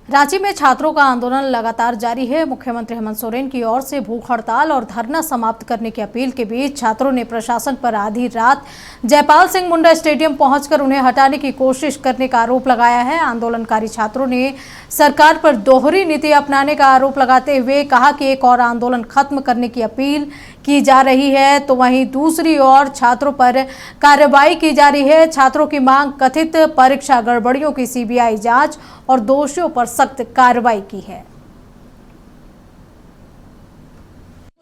रांची में छात्रों का आंदोलन लगातार जारी है। मुख्यमंत्री हेमंत सोरेन की ओर से भूख हड़ताल और धरना समाप्त करने की अपील के बीच छात्रों ने प्रशासन पर आधी रात जयपाल सिंह मुंडा स्टेडियम पहुंचकर उन्हें हटाने की कोशिश करने का आरोप लगाया है। आंदोलनकारी छात्रों ने सरकार पर दोहरी नीति अपनाने का आरोप लगाते हुए कहा कि एक और आंदोलन खत्म करने की अपील की जा रही है, तो वहीं दूसरी ओर छात्रों पर कार्रवाई की जा रही है। छात्रों की मांग कथित परीक्षा गड़बड़ियों की सीबीआई जांच और दोषियों पर सख्त कार्रवाई की है।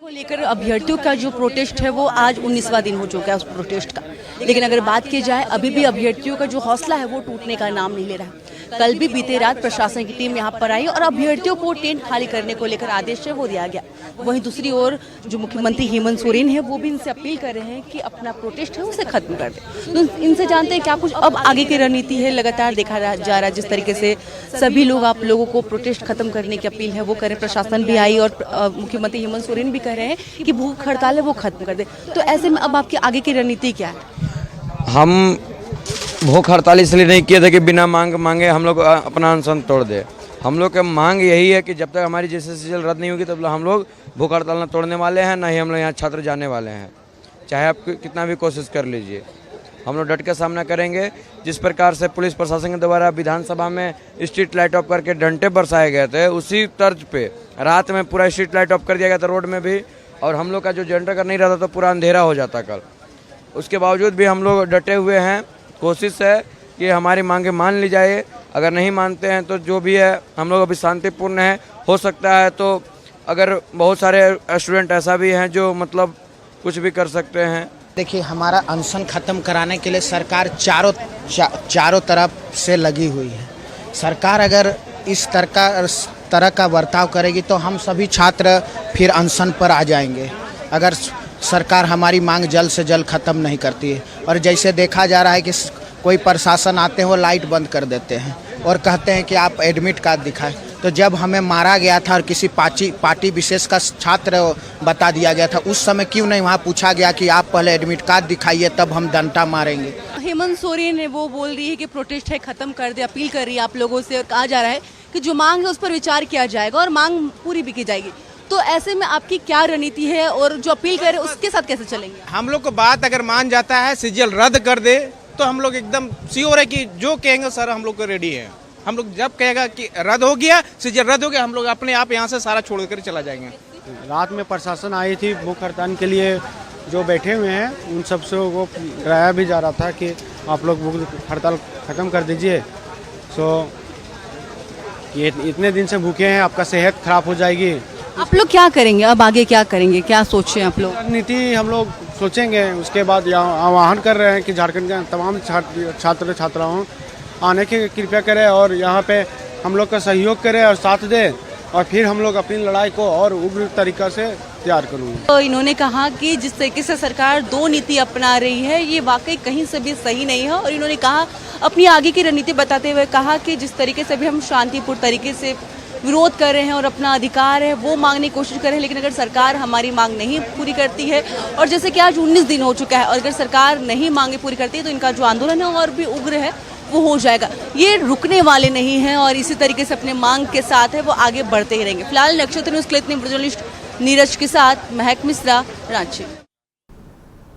को लेकर अभ्यर्थियों का जो प्रोटेस्ट है वो आज 19वां दिन हो चुका है उस प्रोटेस्ट का। लेकिन अगर बात की जाए अभी भी अभ्यर्थियों का जो हौसला है वो टूटने का नाम नहीं ले रहा। कल भी बीते रात प्रशासन की टीम यहाँ पर आई और अभ्यर्थियों को टेंट खाली करने को लेकर आदेश है वो दिया गया। वहीं दूसरी ओर जो मुख्यमंत्री हेमंत सोरेन है वो भी इनसे अपील कर रहे हैं कि अपना प्रोटेस्ट है उसे खत्म कर दे। तो इनसे जानते हैं क्या कुछ अब आगे की रणनीति है। लगातार देखा जा रहा है जिस तरीके से सभी लोग आप लोगों को प्रोटेस्ट खत्म करने की अपील है वो करें। प्रशासन भी आई और मुख्यमंत्री हेमंत सोरेन भी कह रहे हैं कि भूख हड़ताल है वो खत्म कर दे। तो ऐसे में अब आपकी आगे की रणनीति क्या है? हम भूख हड़ताल इसलिए नहीं किए थे कि बिना मांग मांगे हम लोग अपना अनशन तोड़ दे। हम लोग का मांग यही है कि जब तक हमारी JSS रद्द नहीं होगी तब हम लोग भूख हड़ताल न तोड़ने वाले हैं, ना ही हम लोग यहाँ छात्र जाने वाले हैं। चाहे आप कितना भी कोशिश कर लीजिए, हम लोग डट के सामना करेंगे। जिस प्रकार से पुलिस प्रशासन के द्वारा विधानसभा में स्ट्रीट लाइट ऑफ करके डंडे बरसाए गए थे, उसी तर्ज पे रात में पूरा स्ट्रीट लाइट ऑफ कर दिया गया था रोड में भी। और हम लोग का जो जनरेटर नहीं रहता तो पूरा अंधेरा हो जाता कल। उसके बावजूद भी हम लोग डटे हुए हैं। कोशिश है कि हमारी मांगे मान ली जाए। अगर नहीं मानते हैं तो जो भी है हम लोग अभी शांतिपूर्ण है। हो सकता है तो अगर बहुत सारे स्टूडेंट ऐसा भी हैं जो मतलब कुछ भी कर सकते हैं। देखिए, हमारा अनशन खत्म कराने के लिए सरकार चारों तरफ से लगी हुई है। सरकार अगर इस तरह का बर्ताव करेगी तो हम सभी छात्र फिर अनशन पर आ जाएंगे, अगर सरकार हमारी मांग जल्द से जल्द ख़त्म नहीं करती है। और जैसे देखा जा रहा है कि कोई प्रशासन आते हैं वो लाइट बंद कर देते हैं और कहते हैं कि आप एडमिट कार्ड दिखाएं। तो जब हमें मारा गया था और किसी पार्टी विशेष का छात्र बता दिया गया था, उस समय क्यों नहीं वहाँ पूछा गया कि आप पहले एडमिट कार्ड दिखाइए तब हम डंडा मारेंगे। हेमंत सोरेन ने वो बोल रही है कि प्रोटेस्ट है खत्म कर दे, अपील कर रही है आप लोगों से और कहा जा रहा है कि जो मांग है उस पर विचार किया जाएगा और मांग पूरी भी की जाएगी। तो ऐसे में आपकी क्या रणनीति है और जो अपील करे उसके साथ कैसे चलेंगे? हम लोग को बात अगर मान जाता है सीजीएल रद्द कर दे तो हम लोग एकदम श्योर है कि जो कहेंगे सर हम लोग को रेडी है। हम लोग जब कहेगा कि रद्द हो गया, सीजीएल रद्द हो गया, हम लोग अपने आप यहाँ से सारा छोड़ कर चला जाएंगे। रात में प्रशासन आई थी भूख हड़ताल के लिए, जो बैठे हुए हैं उन सबसे वो डराया भी जा रहा था कि आप लोग भूख हड़ताल ख़त्म कर दीजिए। ये इतने दिन से भूखे हैं, आपका सेहत खराब हो जाएगी। आप लोग क्या करेंगे अब आगे, क्या करेंगे, क्या सोचे आप लोग? रणनीति हम लोग सोचेंगे। उसके बाद आह्वान कर रहे हैं कि झारखंड के तमाम छात्र छात्राओं आने की कृपया करें और यहाँ पे हम लोग का सहयोग करें और साथ दें, और फिर हम लोग अपनी लड़ाई को और उग्र तरीका से तैयार करूँगा। तो इन्होंने कहा कि जिस तरीके से सरकार दो नीति अपना रही है ये वाकई कहीं से भी सही नहीं है। और इन्होंने कहा अपनी आगे की रणनीति बताते हुए कहा कि जिस तरीके से भी हम शांतिपूर्ण तरीके से विरोध कर रहे हैं और अपना अधिकार है वो मांगने की कोशिश कर रहे हैं, लेकिन अगर सरकार हमारी मांग नहीं पूरी करती है और जैसे कि आज 19 दिन हो चुका है और अगर सरकार नहीं मांगे पूरी करती है तो इनका जो आंदोलन है और भी उग्र है वो हो जाएगा। ये रुकने वाले नहीं हैं और इसी तरीके से अपने मांग के साथ है वो आगे बढ़ते ही रहेंगे। फिलहाल नक्षत्र न्यूज़ के लिए जर्नलिस्ट नीरज के साथ महक मिश्रा, रांची।